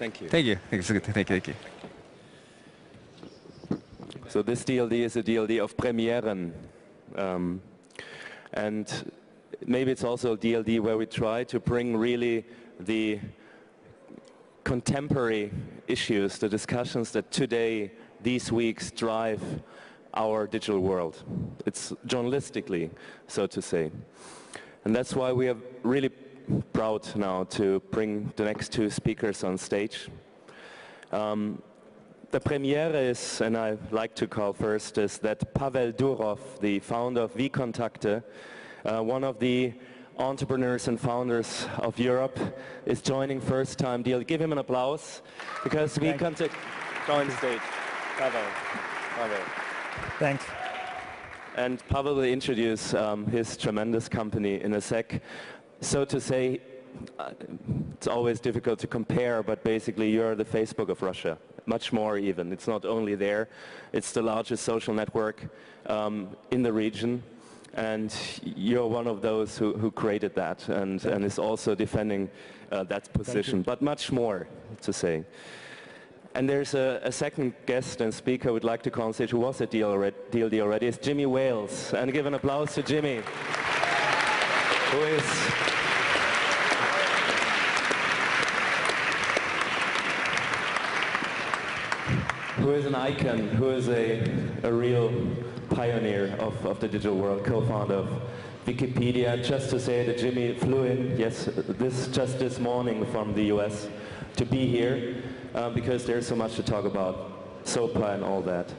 Thank you. Thank you. Thank you. So this DLD is a DLD of Premieren. And maybe it's also a DLD where we try to bring really the contemporary issues, the discussions that today, these weeks, drive our digital world. It's journalistically, so to say. And that's why we are really proud now to bring the next two speakers on stage. The premiere is, and I like to call first, is that Pawel Durov, the founder of Vkontakte, one of the entrepreneurs and founders of Europe, is joining first time deal. Give him an applause, because Vkontakte join stage. Pavel. Thanks. And Pavel will introduce his tremendous company in a sec. So to say, it's always difficult to compare, but basically you're the Facebook of Russia. Much more even. It's not only there, it's the largest social network in the region. And you're one of those who created that and is also defending that position. But much more to say. And there's a second guest and speaker I would like to call on stage who was at DLD already. It's Jimmy Wales. And give an applause to Jimmy, who is an icon, who is a real pioneer of the digital world, co-founder of Wikipedia. Just to say that Jimmy flew in, yes, just this morning from the US to be here, because there's so much to talk about, SOPA and all that.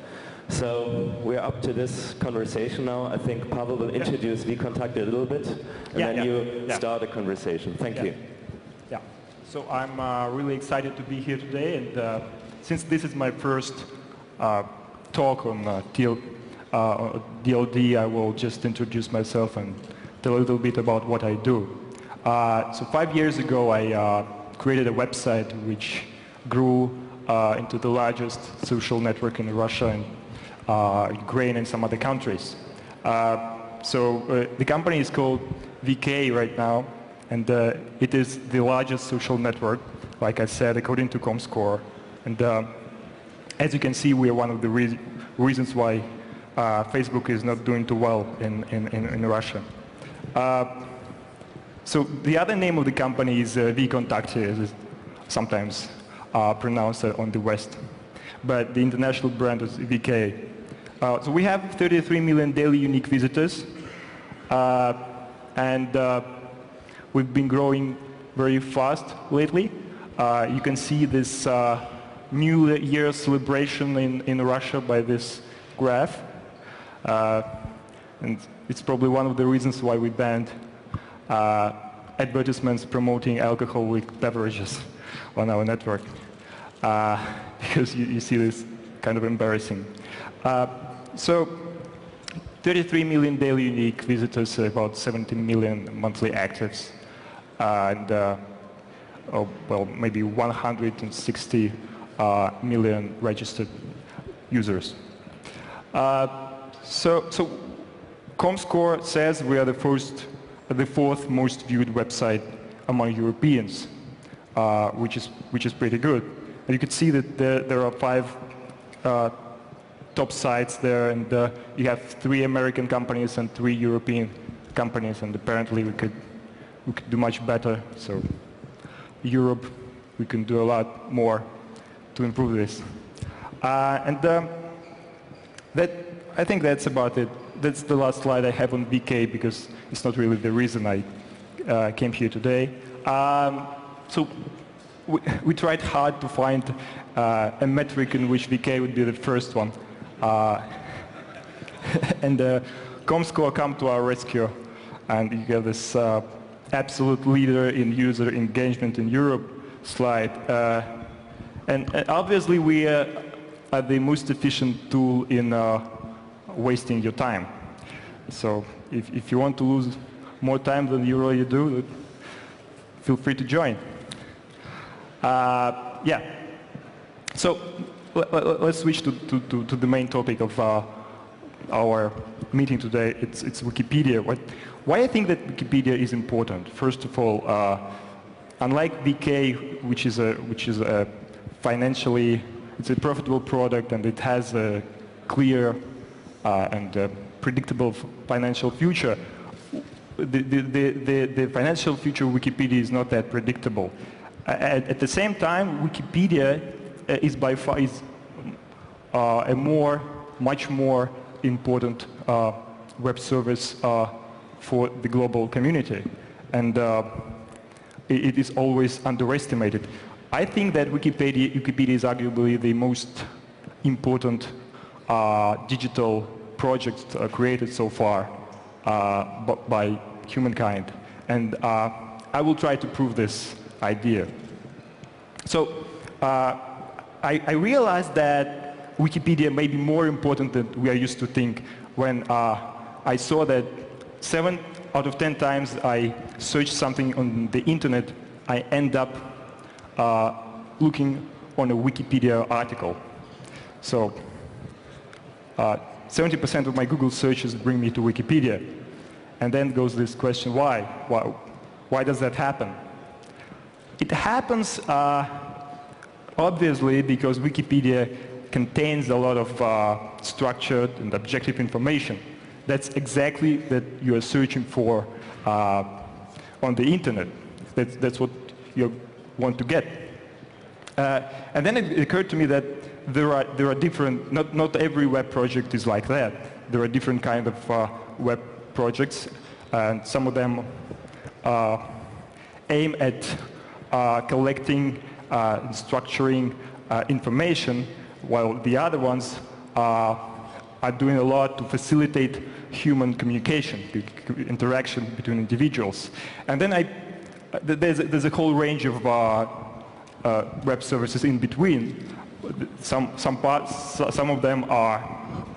So we're up to this conversation now. I think Pavel will introduce Vkontakte a little bit, and then you start a conversation. Thank you. Yeah, so I'm really excited to be here today, and since this is my first talk on DLD, I will just introduce myself and tell a little bit about what I do. So 5 years ago, I created a website which grew into the largest social network in Russia and Ukraine and some other countries. So the company is called VK right now, and it is the largest social network, like I said, according to Comscore. And as you can see, we are one of the reasons why Facebook is not doing too well in Russia. So the other name of the company is Vkontakte, as it's sometimes pronounced on the West. But the international brand is VK. So we have 33 million daily unique visitors. And we've been growing very fast lately. You can see this New Year celebration in Russia by this graph. And it's probably one of the reasons why we banned advertisements promoting alcoholic beverages on our network. Because you see this kind of embarrassing. So 33 million daily unique visitors, about 70 million monthly actives, and well, maybe 160 million registered users. So Comscore says we are the fourth most viewed website among Europeans, which is pretty good. And you can see that there are 5 top sites there, and you have 3 American companies and 3 European companies, and apparently we could do much better. So Europe, we can do a lot more to improve this. I think that's about it. That's the last slide I have on VK, because it's not really the reason I came here today. So we tried hard to find a metric in which VK would be the first one. And Comscore come to our rescue, and you have this absolute leader in user engagement in Europe slide. And obviously we are the most efficient tool in wasting your time. So if you want to lose more time than you already do, feel free to join. Yeah. So let's switch to the main topic of our meeting today. It's Wikipedia. Why I think that Wikipedia is important? First of all, unlike VK, which is a financially, it's a profitable product and it has a clear and predictable financial future, the financial future of Wikipedia is not that predictable. At the same time, Wikipedia is by far a much more important web service for the global community, and it is always underestimated. I think that Wikipedia is arguably the most important digital project created so far by humankind, and I will try to prove this idea. So I realized that Wikipedia may be more important than we are used to think when I saw that 7 out of 10 times I search something on the internet, I end up looking on a Wikipedia article. So 70% of my Google searches bring me to Wikipedia. And then goes this question, why? Why does that happen? It happens obviously because Wikipedia contains a lot of structured and objective information. That's exactly that you are searching for on the internet. That's what you want to get. And then it occurred to me that there are different, not every web project is like that. There are different kind of web projects, and some of them aim at collecting and structuring information, while the other ones are doing a lot to facilitate human communication, interaction between individuals. And then there's a whole range of web services in between. Some of them are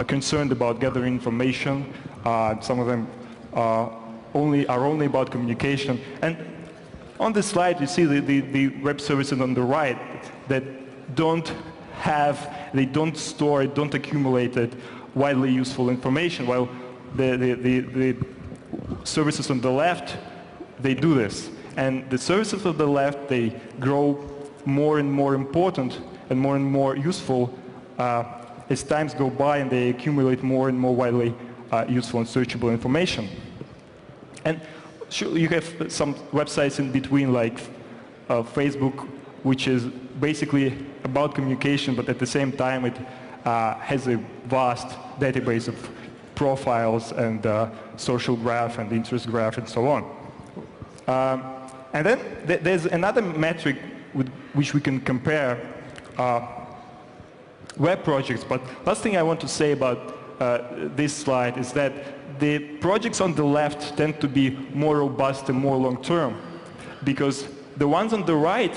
concerned about gathering information. Some of them are only about communication. And on this slide, you see the web services on the right that don't store, don't accumulate widely useful information, while the services on the left, they do this. And the services on the left, they grow more and more important and more useful as times go by, and they accumulate more and more widely useful and searchable information. And sure, you have some websites in between, like Facebook, which is basically about communication, but at the same time it has a vast database of profiles and social graph and interest graph and so on. And then there's another metric with which we can compare web projects. But last thing I want to say about this slide is that the projects on the left tend to be more robust and more long-term, because the ones on the right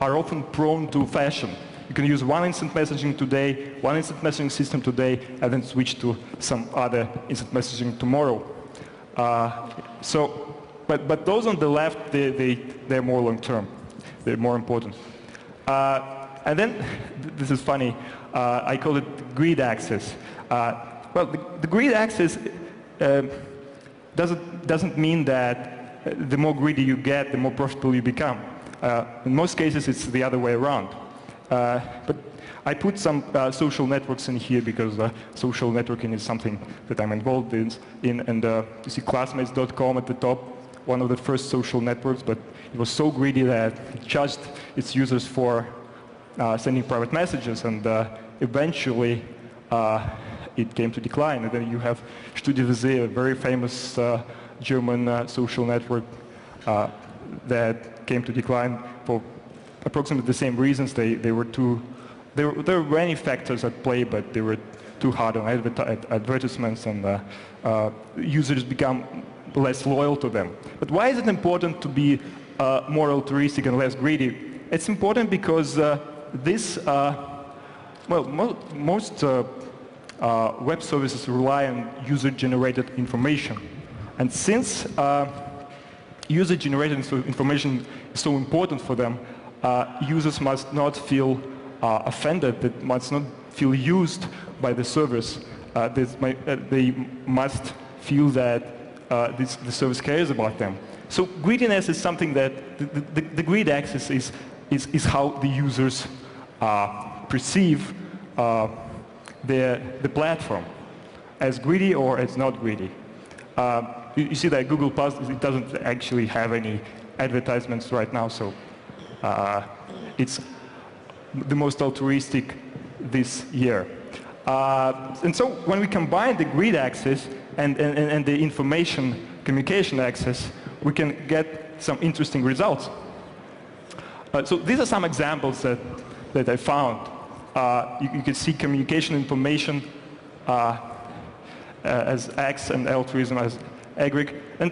are often prone to fashion. You can use one instant messaging today, one instant messaging system today, and then switch to some other instant messaging tomorrow. But those on the left, they're more long-term. They're more important. And then, this is funny, I call it grid access. Well, the grid access doesn't mean that the more greedy you get, the more profitable you become. In most cases, it's the other way around. But I put some social networks in here because social networking is something that I'm involved in. And you see classmates.com at the top, one of the first social networks, but it was so greedy that it charged its users for sending private messages, and eventually it came to decline. And then you have StudiVZ, a very famous German social network that came to decline for approximately the same reasons. There were many factors at play, but they were too hard on advertisements, and users become less loyal to them. But why is it important to be more altruistic and less greedy? It's important because most web services rely on user-generated information. And since user-generated information is so important for them, users must not feel offended, they must not feel used by the service. They must feel that the service cares about them. So greediness is something that the greed axis is how the users perceive the platform, as greedy or as not greedy. You see that Google Plus, it doesn't actually have any advertisements right now, so it's the most altruistic this year. And so when we combine the greed axis and the information communication axis, we can get some interesting results. So these are some examples that I found. You can see communication information as X and altruism as Y. And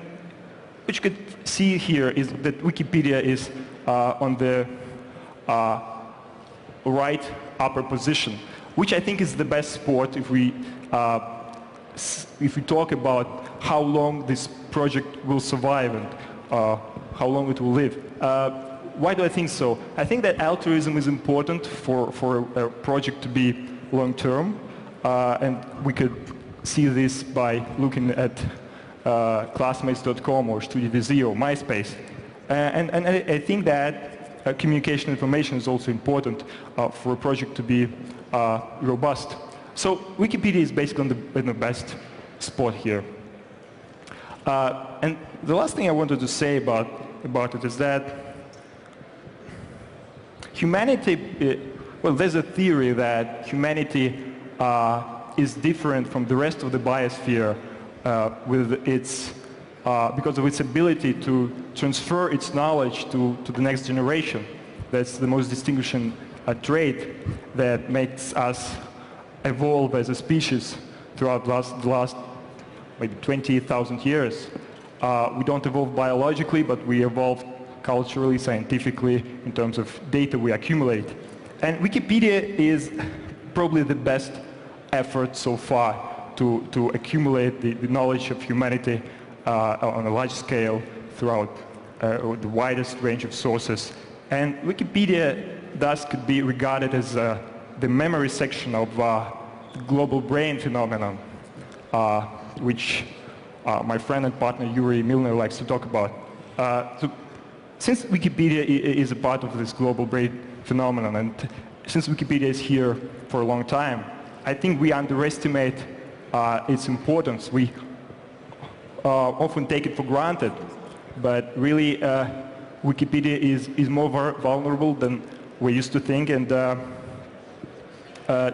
what you could see here is that Wikipedia is on the right upper position, which I think is the best sport if we talk about how long this project will survive and how long it will live. Why do I think so? I think that altruism is important for a project to be long-term, and we could see this by looking at classmates.com or StudioVZ or MySpace. And I think that communication information is also important for a project to be robust. So Wikipedia is basically in the best spot here. And the last thing I wanted to say about it is that humanity, well, there's a theory that humanity is different from the rest of the biosphere with its, because of its ability to transfer its knowledge to the next generation. That's the most distinguishing trait that makes us evolve as a species throughout the last maybe 20,000 years. We don't evolve biologically, but we evolve culturally, scientifically, in terms of data we accumulate. And Wikipedia is probably the best effort so far to accumulate the knowledge of humanity on a large scale throughout the widest range of sources. And Wikipedia thus could be regarded as the memory section of the global brain phenomenon, which my friend and partner Yuri Milner likes to talk about. So since Wikipedia is a part of this global brain phenomenon, and since Wikipedia is here for a long time, I think we underestimate its importance. We often take it for granted, but really Wikipedia is more vulnerable than we used to think, and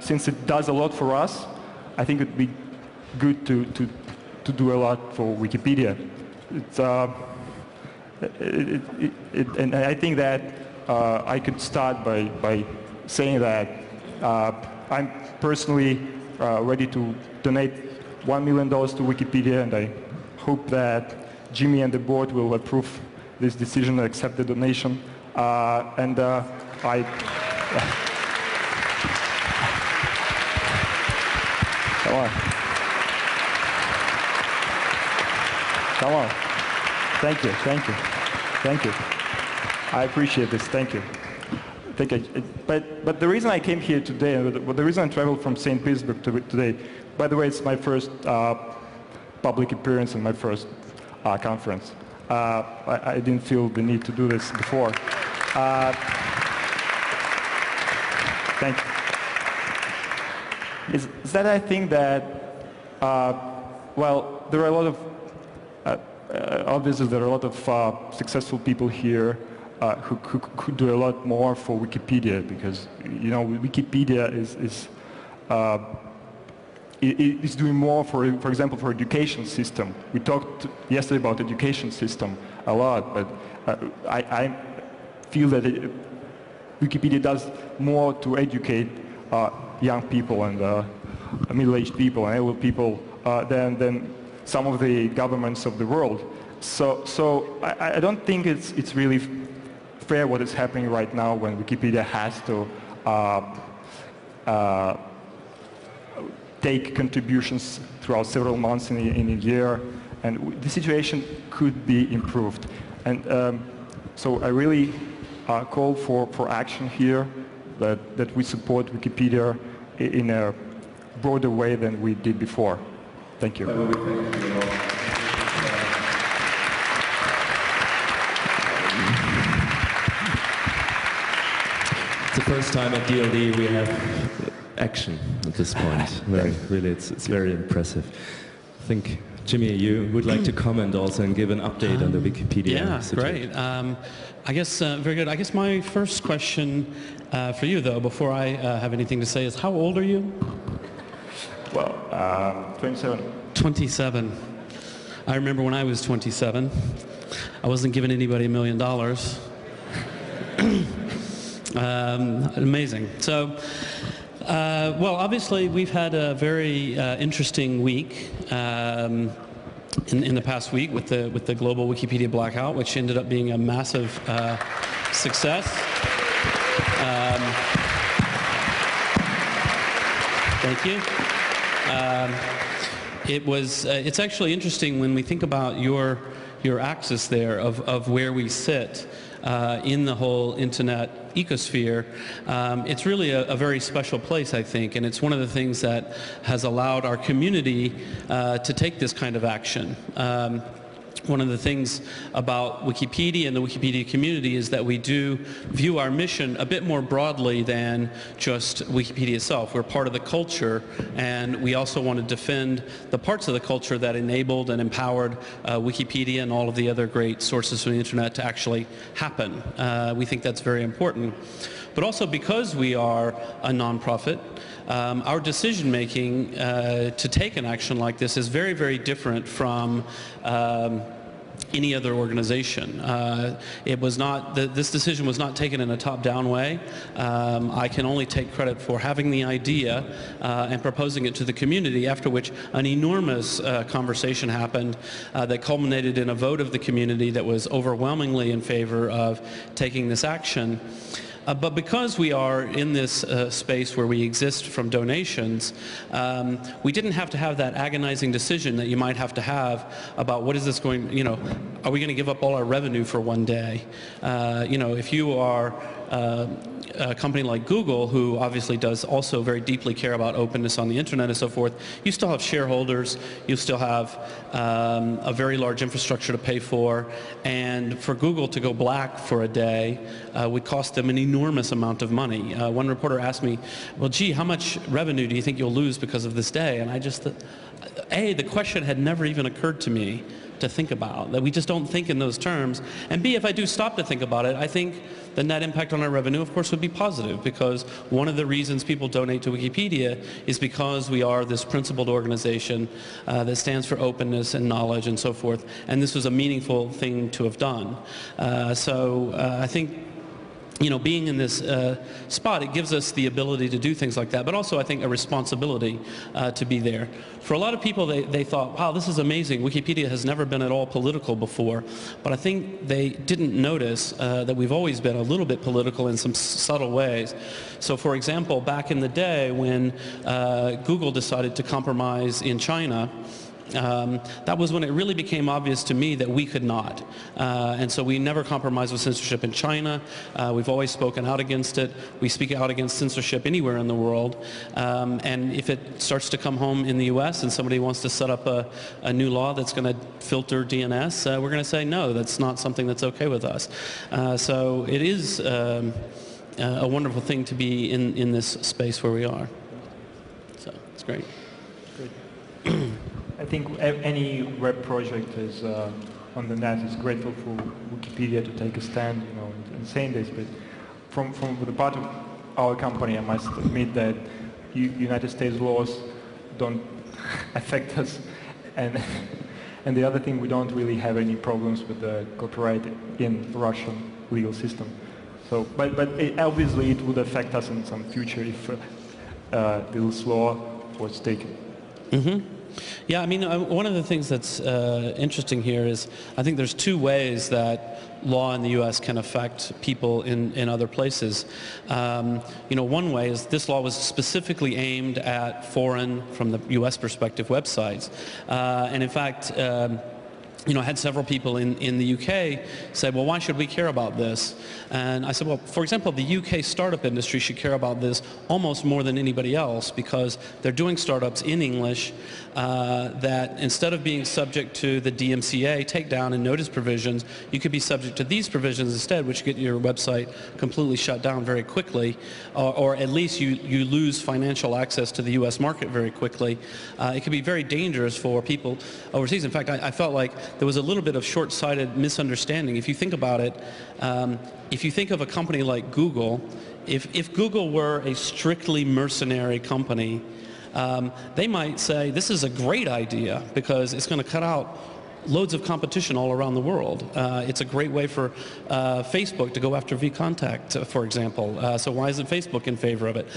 since it does a lot for us, I think it would be good to do a lot for Wikipedia. It's, and I think that I could start by saying that I'm personally ready to donate $1 million to Wikipedia, and I hope that Jimmy and the board will approve this decision and accept the donation. Come on. Come on. Thank you, thank you, thank you. I appreciate this, thank you. But the reason I came here today, the reason I traveled from St. Petersburg today, by the way, it's my first public appearance and my first conference. I didn't feel the need to do this before. Thank you. Is that I think that, well, there are a lot of, obviously there are a lot of successful people here who could do a lot more for Wikipedia, because, you know, Wikipedia is doing more for example, for education system. We talked yesterday about education system a lot, but I feel that Wikipedia does more to educate young people and middle-aged people and elderly people than some of the governments of the world. So I don't think it's really fair what is happening right now when Wikipedia has to take contributions throughout several months in a year, and the situation could be improved. And so I really call for action here, that we support Wikipedia in a broader way than we did before. Thank you. the first time at DLD we have action at this point. Really, it's very impressive. I think, Jimmy, you would like to comment also and give an update on the Wikipedia situation. Great. I guess, very good. I guess my first question for you, though, before I have anything to say, is how old are you? Well, 27. 27. I remember when I was 27, I wasn't giving anybody $1 million. Amazing. So, well, obviously, we've had a very interesting week in the past week with the global Wikipedia blackout, which ended up being a massive success. Thank you. It's actually interesting when we think about your axis there of where we sit in the whole internet ecosphere. It's really a very special place, I think, and it's one of the things that has allowed our community to take this kind of action. One of the things about Wikipedia and the Wikipedia community is that we do view our mission a bit more broadly than just Wikipedia itself. We're part of the culture, and we also want to defend the parts of the culture that enabled and empowered Wikipedia and all of the other great sources from the internet to actually happen. We think that's very important. But also because we are a nonprofit, our decision-making to take an action like this is very, very different from any other organization. It was not, this decision was not taken in a top-down way. I can only take credit for having the idea and proposing it to the community, after which an enormous conversation happened that culminated in a vote of the community that was overwhelmingly in favor of taking this action. But because we are in this space where we exist from donations, we didn't have to have that agonizing decision that you might have to have about what is this going, you know, are we going to give up all our revenue for one day? You know, if you are a company like Google, who obviously does also very deeply care about openness on the internet and so forth, you still have shareholders, you still have a very large infrastructure to pay for, and for Google to go black for a day would cost them an enormous amount of money. One reporter asked me, well, gee, how much revenue do you think you'll lose because of this day? And I just, A, the question had never even occurred to me to think about, that we just don't think in those terms. And B, if I do stop to think about it, I think the net impact on our revenue, of course, would be positive, because one of the reasons people donate to Wikipedia is because we are this principled organization that stands for openness and knowledge and so forth, and this was a meaningful thing to have done. So I think, you know, being in this spot, it gives us the ability to do things like that, but also I think a responsibility to be there. For a lot of people, they thought, wow, this is amazing. Wikipedia has never been at all political before, but I think they didn't notice that we've always been a little bit political in some subtle ways. So for example, back in the day when Google decided to compromise in China, that was when it really became obvious to me that we could not. And so we never compromise with censorship in China. We've always spoken out against it. We speak out against censorship anywhere in the world. And if it starts to come home in the US and somebody wants to set up a new law that's going to filter DNS, we're going to say, no, that's not something that's okay with us. So it is a wonderful thing to be in this space where we are. So it's great. Great. I think any web project is on the net is grateful for Wikipedia to take a stand, you know, in saying this. But from the part of our company, I must admit that United States laws don't affect us, and the other thing, we don't really have any problems with the copyright in Russian legal system. So, but obviously it would affect us in some future if this law was taken. Mm-hmm. Yeah, I mean, one of the things that's interesting here is I think there's two ways that law in the U.S. can affect people in other places. You know, one way is this law was specifically aimed at foreign, from the U.S. perspective, websites. And in fact, I had several people in the UK say, well, why should we care about this? And I said, well, for example, the UK startup industry should care about this almost more than anybody else, because they're doing startups in English that instead of being subject to the DMCA takedown and notice provisions, you could be subject to these provisions instead, which get your website completely shut down very quickly, or at least you lose financial access to the US market very quickly. It can be very dangerous for people overseas. In fact, I felt like there was a little bit of short-sighted misunderstanding. If you think about it, if you think of a company like Google, if Google were a strictly mercenary company, they might say, this is a great idea because it's going to cut out loads of competition all around the world. It's a great way for Facebook to go after Vkontakte, for example. So why isn't Facebook in favor of it?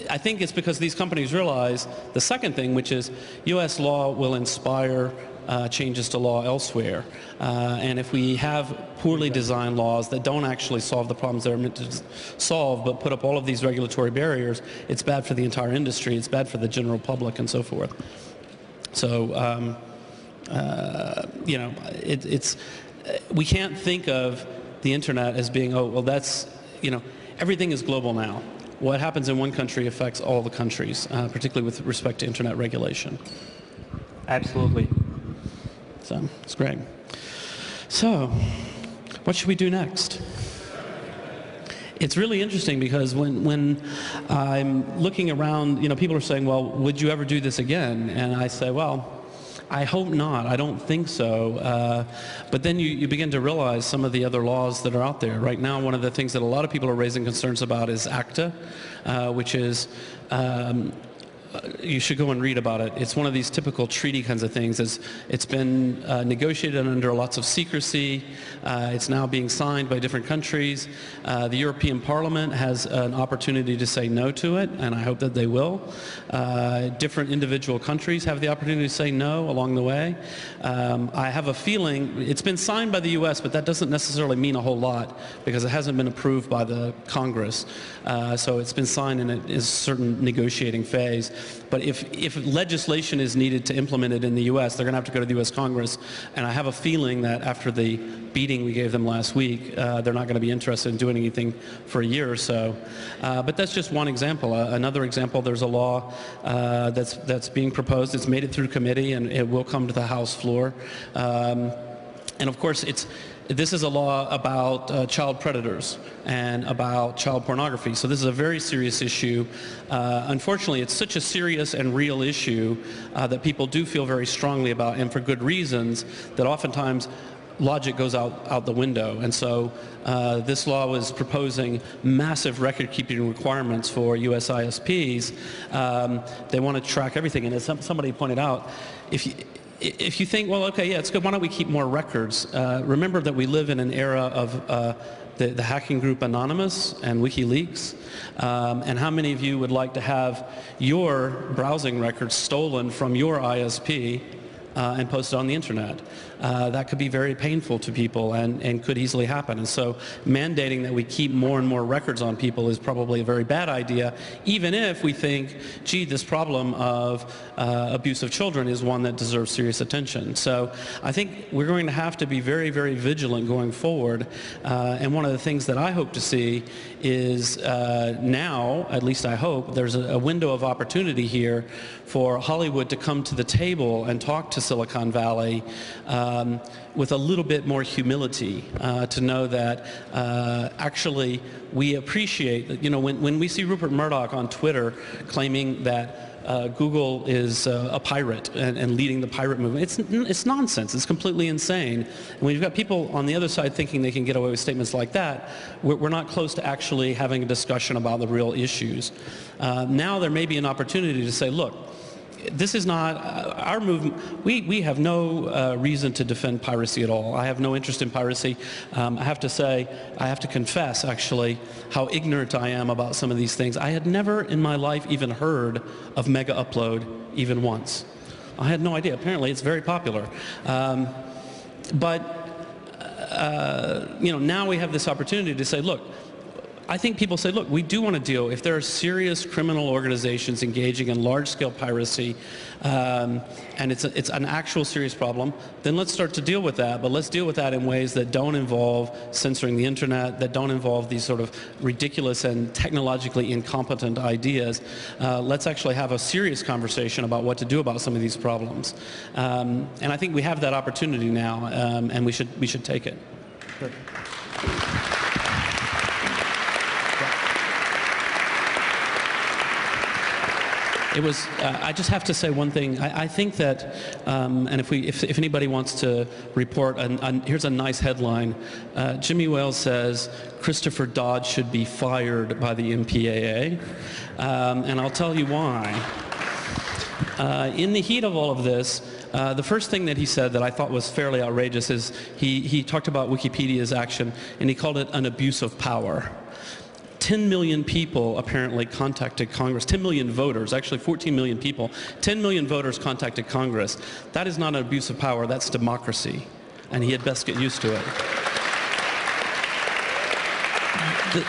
I think it's because these companies realize the second thing, which is US law will inspire changes to law elsewhere. And if we have poorly designed laws that don't actually solve the problems they're meant to solve, but put up all of these regulatory barriers, it's bad for the entire industry, it's bad for the general public, and so forth. So, we can't think of the internet as being, oh, well, that's, everything is global now. What happens in one country affects all the countries, particularly with respect to internet regulation. Absolutely. So, it's great. So, what should we do next? It's really interesting because when I'm looking around, people are saying, well, would you ever do this again? And I say, well, I hope not. I don't think so. But then you begin to realize some of the other laws that are out there. Right now, one of the things that a lot of people are raising concerns about is ACTA, which is you should go and read about it. It's one of these typical treaty kinds of things. It's been negotiated under lots of secrecy. It's now being signed by different countries. The European Parliament has an opportunity to say no to it, and I hope that they will. Different individual countries have the opportunity to say no along the way. I have a feeling it's been signed by the US, but that doesn't necessarily mean a whole lot because it hasn't been approved by the Congress. So it's been signed and it is a certain negotiating phase. But if legislation is needed to implement it in the US, they're going to have to go to the US Congress, and I have a feeling that after the beating we gave them last week, they're not going to be interested in doing anything for a year or so. But that's just one example. Another example, there's a law that's being proposed. It's made it through committee, and it will come to the House floor. And of course, this is a law about child predators and about child pornography. So this is a very serious issue. Unfortunately, it's such a serious and real issue that people do feel very strongly about, and for good reasons, that oftentimes logic goes out the window. And so this law was proposing massive record-keeping requirements for US ISPs. They want to track everything. And as somebody pointed out, if you think, well, okay, yeah, it's good, why don't we keep more records? Remember that we live in an era of the hacking group Anonymous and WikiLeaks. And how many of you would like to have your browsing records stolen from your ISP and posted on the internet? That could be very painful to people and could easily happen. And so mandating that we keep more and more records on people is probably a very bad idea, even if we think, gee, this problem of abuse of children is one that deserves serious attention. So I think we're going to have to be very, very vigilant going forward. And one of the things that I hope to see is now, at least I hope, there's a window of opportunity here for Hollywood to come to the table and talk to Silicon Valley with a little bit more humility, to know that actually we appreciate that, when we see Rupert Murdoch on Twitter claiming that Google is a pirate and leading the pirate movement, it's nonsense. It's completely insane. And when you've got people on the other side thinking they can get away with statements like that, we're not close to actually having a discussion about the real issues. Now there may be an opportunity to say, look, this is not our movement. We have no reason to defend piracy at all. I have no interest in piracy. I have to confess, actually, how ignorant I am about some of these things. I had never in my life even heard of Mega Upload even once. I had no idea. Apparently, it's very popular. But now we have this opportunity to say, look, I think people say, look, we do want to deal, if there are serious criminal organizations engaging in large-scale piracy, and it's an actual serious problem, then let's start to deal with that. But let's deal with that in ways that don't involve censoring the internet, that don't involve these sort of ridiculous and technologically incompetent ideas. Let's actually have a serious conversation about what to do about some of these problems. And I think we have that opportunity now, and we should take it. Good. It was. I just have to say one thing. I think that, and if anybody wants to report, here's a nice headline. Jimmy Wales says Christopher Dodd should be fired by the MPAA, and I'll tell you why. In the heat of all of this, the first thing that he said that I thought was fairly outrageous is he talked about Wikipedia's action, and he called it an abuse of power. 10 million people apparently contacted Congress, 10 million voters, actually 14 million people, 10 million voters contacted Congress. That is not an abuse of power, that's democracy, and he had best get used to it.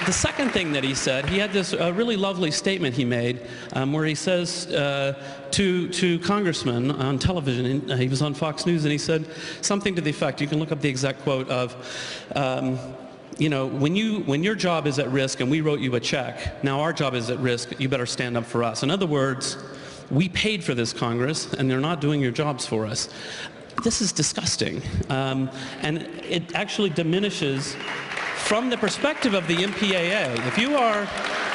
The second thing that he said, he had this really lovely statement he made where he says to congressmen on television, he was on Fox News, and he said something to the effect, you can look up the exact quote of, you know, when your job is at risk and we wrote you a check, now our job is at risk, you better stand up for us. In other words, we paid for this Congress and they're not doing your jobs for us. This is disgusting. And it actually diminishes, from the perspective of the MPAA, if you are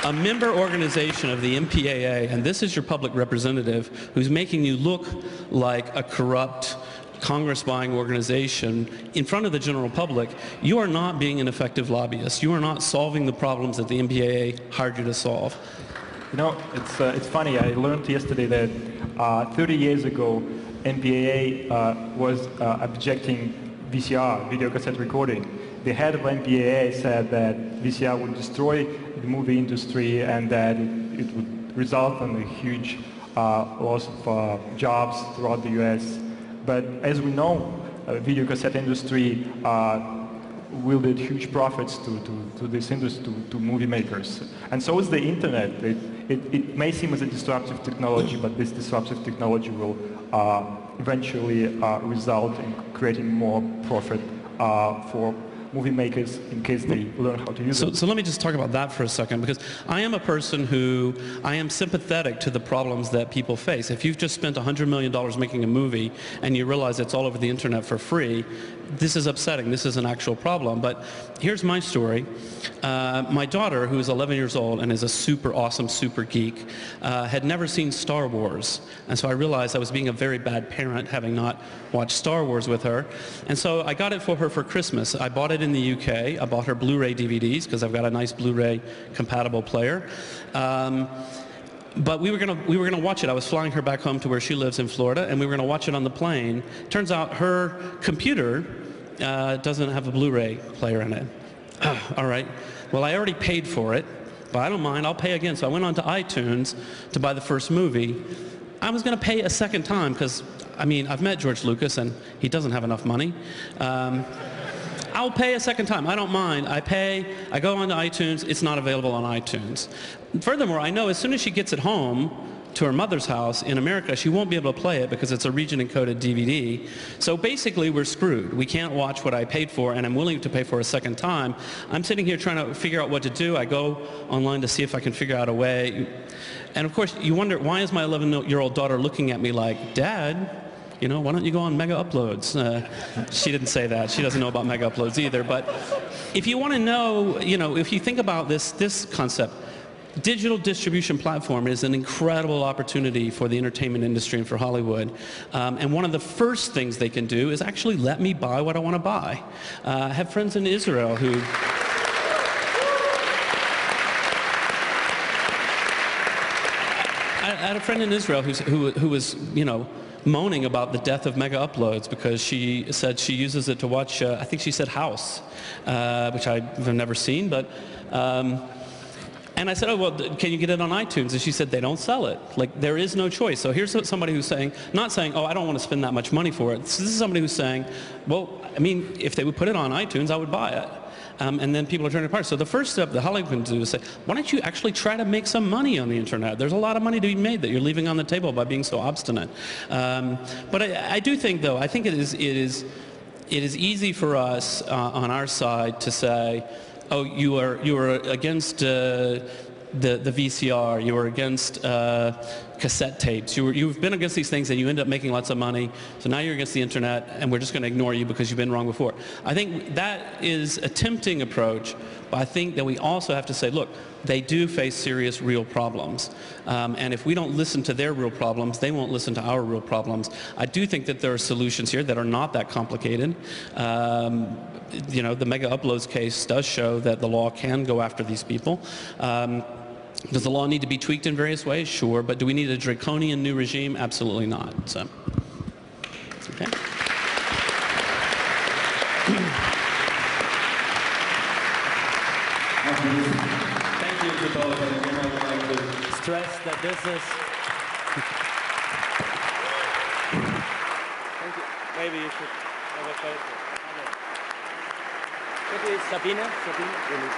a member organization of the MPAA and this is your public representative who's making you look like a corrupt Congress-buying organization in front of the general public, you are not being an effective lobbyist. You are not solving the problems that the MPAA hired you to solve. You know, it's funny. I learned yesterday that 30 years ago, MPAA was objecting VCR, video cassette recording. The head of MPAA said that VCR would destroy the movie industry and that it would result in a huge loss of jobs throughout the US. But as we know, video cassette industry wielded huge profits to this industry, to movie makers. And so is the internet. It may seem as a disruptive technology, but this disruptive technology will eventually result in creating more profit for movie makers in case they learn how to use it. So let me just talk about that for a second, because I am a person who, I am sympathetic to the problems that people face. If you've just spent $100 million making a movie and you realize it's all over the internet for free, this is upsetting. This is an actual problem. But here's my story. My daughter, who is 11 years old and is a super awesome super geek, had never seen Star Wars. And so I realized I was being a very bad parent having not watched Star Wars with her. And so I got it for her for Christmas. I bought it in the UK. I bought her Blu-ray DVDs because I've got a nice Blu-ray compatible player. But we were gonna watch it. I was flying her back home to where she lives in Florida, and we were gonna watch it on the plane. Turns out her computer doesn't have a Blu-ray player in it. All right. Well, I already paid for it, but I don't mind. I'll pay again. So I went on to iTunes to buy the first movie. I was going to pay a second time because, I mean, I've met George Lucas, and he doesn't have enough money. I'll pay a second time. I don't mind. I pay. I go onto iTunes. It's not available on iTunes. Furthermore, I know as soon as she gets it home to her mother's house in America, she won't be able to play it because it's a region-encoded DVD. So basically, we're screwed. We can't watch what I paid for, and I'm willing to pay for a second time. I'm sitting here trying to figure out what to do. I go online to see if I can figure out a way. And of course, you wonder, why is my 11-year-old daughter looking at me like, Dad, you know, why don't you go on Mega Uploads? She didn't say that. She doesn't know about Mega Uploads either. But if you want to know, you know, if you think about this concept, digital distribution platform is an incredible opportunity for the entertainment industry and for Hollywood. And one of the first things they can do is actually let me buy what I want to buy. I have friends in Israel who... I had a friend in Israel who was, you know, moaning about the death of Mega Uploads because she said she uses it to watch, I think she said House, which I've never seen, but... and I said, oh, well, can you get it on iTunes? And she said, they don't sell it. Like, there is no choice. So here's somebody who's saying, not saying, oh, I don't want to spend that much money for it. So this is somebody who's saying, well, I mean, if they would put it on iTunes, I would buy it. and then people are turning apart. So the first step that Hollywood can do is say, why don't you actually try to make some money on the internet? There's a lot of money to be made that you're leaving on the table by being so obstinate. But I do think, though, I think it is easy for us on our side to say, oh, you are against the VCR, you were against cassette tapes, you've been against these things and you end up making lots of money, so now you're against the internet and we're just going to ignore you because you've been wrong before. I think that is a tempting approach, but I think that we also have to say, look, they do face serious real problems, and if we don't listen to their real problems, they won't listen to our real problems. I do think that there are solutions here that are not that complicated. You know, the mega uploads case does show that the law can go after these people. Does the law need to be tweaked in various ways? Sure, but do we need a draconian new regime? Absolutely not. So, okay. Thank you to both. And again, I would like to stress that this is. Thank you. Maybe you should have a photo. Maybe Sabine. Really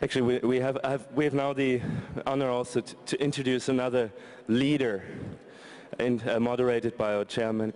Actually, we have now the honor also to introduce another leader, and moderated by our chairman.